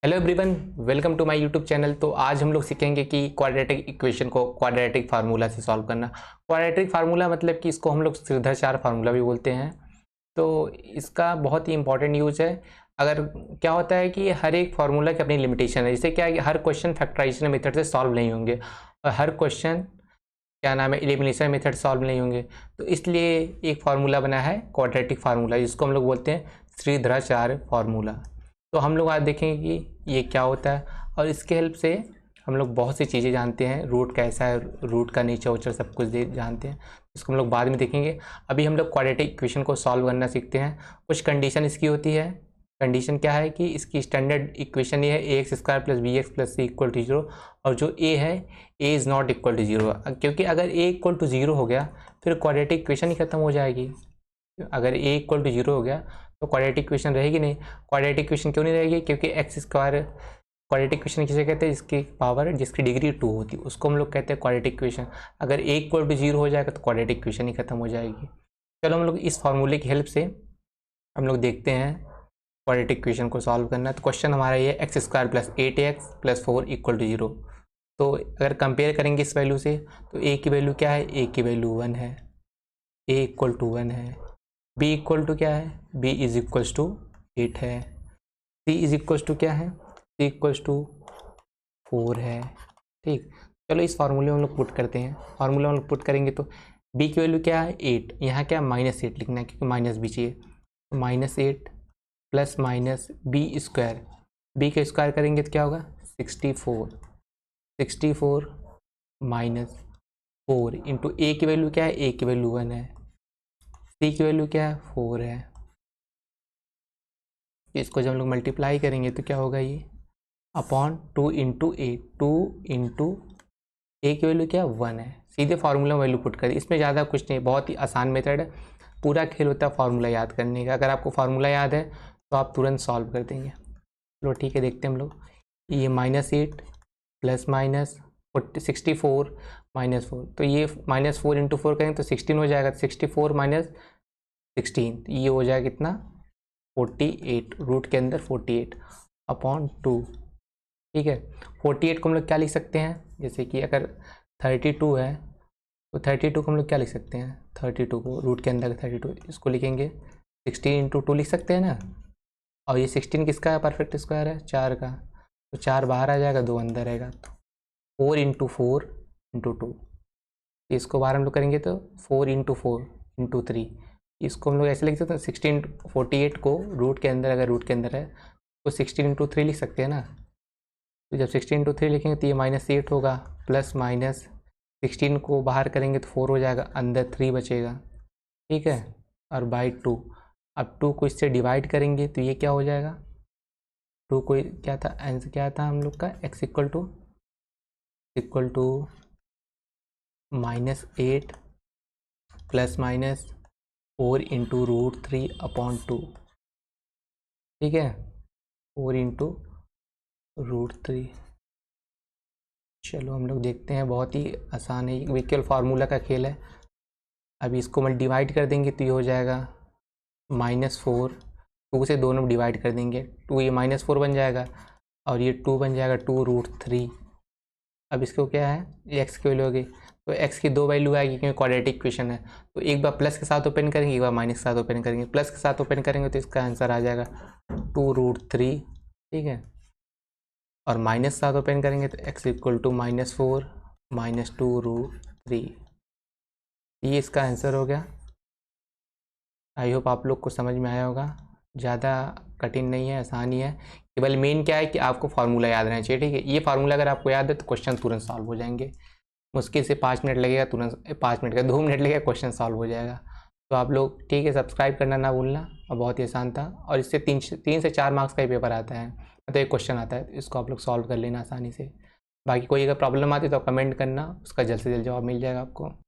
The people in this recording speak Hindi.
Hello everyone, welcome to my YouTube channel. तो आज हम लोग सीखेंगे कि क्वाड्रेटिक इक्वेशन को क्वाड्रेटिक फार्मूला से सॉल्व करना। क्वाड्रेटिक फार्मूला मतलब कि इसको हम लोग श्रीधर फार्मूला भी बोलते हैं। तो इसका बहुत ही इंपॉर्टेंट यूज है। अगर क्या होता है कि हर एक फार्मूला की अपनी लिमिटेशन है। जैसे क्या है कि हर क्वेश्चन फैक्टराइजेशन मेथड से सॉल्व नहीं होंगे और हर क्वेश्चन क्या नाम है एलिमिनेशन मेथड सॉल्व नहीं होंगे। तो इसलिए एक फार्मूला बना है क्वाड्रेटिक फार्मूला, जिसको हम लोग बोलते हैं श्रीधराचार्य फार्मूला। तो हम लोग आज देखेंगे कि ये क्या होता है और इसके हेल्प से हम लोग बहुत सी चीज़ें जानते हैं। रूट कैसा है, रूट का नेचर वेचर सब कुछ जानते हैं। इसको हम लोग बाद में देखेंगे। अभी हम लोग क्वाड्रेटिक इक्वेशन को सॉल्व करना सीखते हैं। कुछ कंडीशन इसकी होती है। कंडीशन क्या है कि इसकी स्टैंडर्ड इक्वेशन ये है a x square plus b x plus c equal to 0। और जो ए है a is not equal to 0, क्योंकि अगर ए इक्वल टू 0 हो गया फिर क्वाड्रेटिक इक्वेशन ही खत्म हो जाएगी। अगर ए इक्वल टू 0 हो गया तो क्वाड्रेटिक इक्वेशन रहेगी नहीं। क्वाड्रेटिक इक्वेशन क्यों नहीं रहेगी? क्योंकि एक्स स्क्वायर क्वाड्रेटिक इक्वेशन किसे कहते हैं? जिसकी पावर जिसकी डिग्री 2 होती है उसको हम लोग कहते हैं क्वाड्रेटिक इक्वेशन। अगर ए इक्वल टू 0 हो जाएगा तो क्वाड्रेटिक इक्वेशन ही खत्म हो जाएगी। चलो हम लोग इस फार्मूले की हेल्प से हम लोग देखते हैं क्वाड्रेटिक इक्वेशन को सॉल्व करना। तो क्वेश्चन हमारा ये x square plus 8x plus 4 equal to 0। तो अगर कंपेयर करेंगे इस वैल्यू से तो ए की वैल्यू क्या है? ए की वैल्यू 1 है, ए इक्वल टू 1 है। बी इक्वल टू क्या है? बी इज इक्वल्स टू 8 है। सी इज इक्वल्स टू क्या है? सी इक्वल्स टू 4 है। ठीक, चलो इस फार्मूले में हम लोग पुट करते हैं। फार्मूला हम लोग पुट करेंगे तो बी की वैल्यू क्या है? 8। यहाँ क्या -8 लिखना है क्योंकि माइनस बी चाहिए। -8 plus minus B square, B का स्क्वायर करेंगे तो क्या होगा? 64। 64 माइनस 4 इंटू ए की वैल्यू क्या है? ए की वैल्यू 1 है। सी की वैल्यू क्या है? 4 है। इसको जब हम लोग मल्टीप्लाई करेंगे तो क्या होगा? ये अपॉन 2 इंटू ए, 2 इंटू ए की वैल्यू क्या है? 1 है। सीधे फार्मूला वैल्यू पुट करें, इसमें ज़्यादा कुछ नहीं, बहुत ही आसान मेथड है। पूरा खेल होता है फार्मूला याद करने का। अगर आपको फार्मूला याद है तो आप तुरंत सॉल्व कर देंगे। चलो ठीक है, देखते हैं हम लोग। ये -8 प्लस माइनस 64 -4, तो ये -4 इंटू 4 करेंगे तो 16 हो जाएगा। 64 माइनस 16, ये हो जाएगा कितना? 48, रूट के अंदर 48 अपॉन 2। ठीक है, 48 को हम लोग क्या लिख सकते हैं? जैसे कि अगर 32 है तो 32 को हम लोग क्या लिख सकते हैं? 32 को रूट के अंदर 32 इसको लिखेंगे 16 इंटू 2 लिख सकते हैं ना। और ये 16 किसका है? परफेक्ट स्क्वायर है, 4 का। तो 4 बाहर आ जाएगा, 2 अंदर रहेगा। तो 4 इंटू 4 इंटू 2, इसको बाहर हम लोग करेंगे तो 4 इंटू 4 इंटू 3। इसको हम लोग ऐसे लिख सकते हैं 16 48 को रूट के अंदर, अगर रूट के अंदर है तो 16 इंटू 3 लिख सकते हैं ना। तो जब 16 इंटू 3 लिखेंगे तो ये -8 होगा, प्लस माइनस 16 को बाहर करेंगे तो 4 हो जाएगा, अंदर 3 बचेगा। ठीक है, और बाई 2। अब 2 को इससे डिवाइड करेंगे तो ये क्या हो जाएगा? 2 को क्या था आंसर, क्या था हम लोग का? x equal to -8 plus minus 4 into √3 upon 2। ठीक है, 4 इंटू √3। चलो हम लोग देखते हैं, बहुत ही आसान है, केवल फार्मूला का खेल है। अभी इसको मैं डिवाइड कर देंगे तो ये हो जाएगा -4, 2 से दोनों डिवाइड कर देंगे, 2 ये -4 बन जाएगा और ये 2 बन जाएगा 2√3। अब इसको क्या है? ये x की वैल्यू होगी, तो x की 2 वैल्यू आएगी क्योंकि क्वाड्रेटिक इक्वेशन है। तो एक बार प्लस के साथ ओपन करेंगे, एक बार माइनस के साथ ओपन करेंगे। प्लस के साथ ओपन करेंगे तो इसका आंसर आ जाएगा 2√3। ठीक है, और माइनस के साथ ओपन करेंगे तो x इक्वल टू -4 माइनस 2√3। ये इसका आंसर हो गया। आई होप आप लोग को समझ में आया होगा। ज़्यादा कठिन नहीं है, आसान ही है। केवल मेन क्या है कि आपको फार्मूला याद रहना चाहिए। ठीक है, ये फार्मूला अगर आपको याद है तो क्वेश्चन तुरंत सॉल्व हो जाएंगे। मुश्किल से 5 मिनट लगेगा, तुरंत 5 मिनट का 2 मिनट लगेगा, क्वेश्चन सॉल्व हो जाएगा। तो आप लोग ठीक है, सब्सक्राइब करना ना भूलना। और बहुत ही आसान था, और इससे 3 से 4 मार्क्स का ही पेपर आता है, मतलब एक क्वेश्चन आता है, इसको आप लोग सॉल्व कर लेना आसानी से। बाकी कोई अगर प्रॉब्लम आती है तो कमेंट करना, उसका जल्द से जल्द जवाब मिल जाएगा आपको।